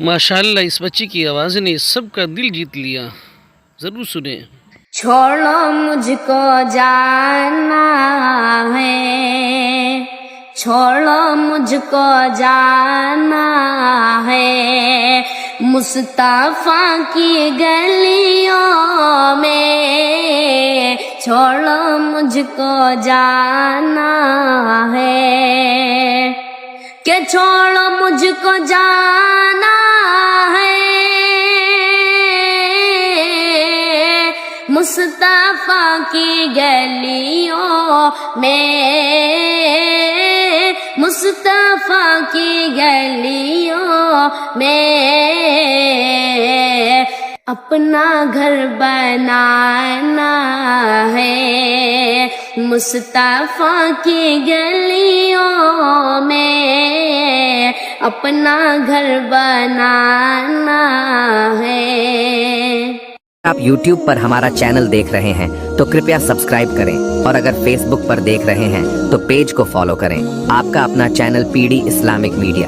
ماشاءاللہ اس بچی کی آواز نے سب کا دل جیت لیا، ضرور سنیں۔ چھوڑو مجھ کو جانا ہے، چھوڑو مجھ کو جانا ہے، مصطفیٰ کی گلیوں میں چھوڑو مجھ کو جانا ہے، کہ چھوڑو مجھ کو جانا ہے مصطفیٰ کی گلیوں میں، مصطفیٰ کی گلیوں میں اپنا گھر بنانا ہے، مصطفیٰ کی گلیوں میں اپنا گھر بنانا ہے۔ آپ YouTube پر ہمارا چینل دیکھ رہے ہیں تو کرپیا سبسکرائب کریں، اور اگر فیس بک پر دیکھ رہے ہیں تو پیج کو فالو کریں۔ آپ کا اپنا چینل PD اسلامک میڈیا۔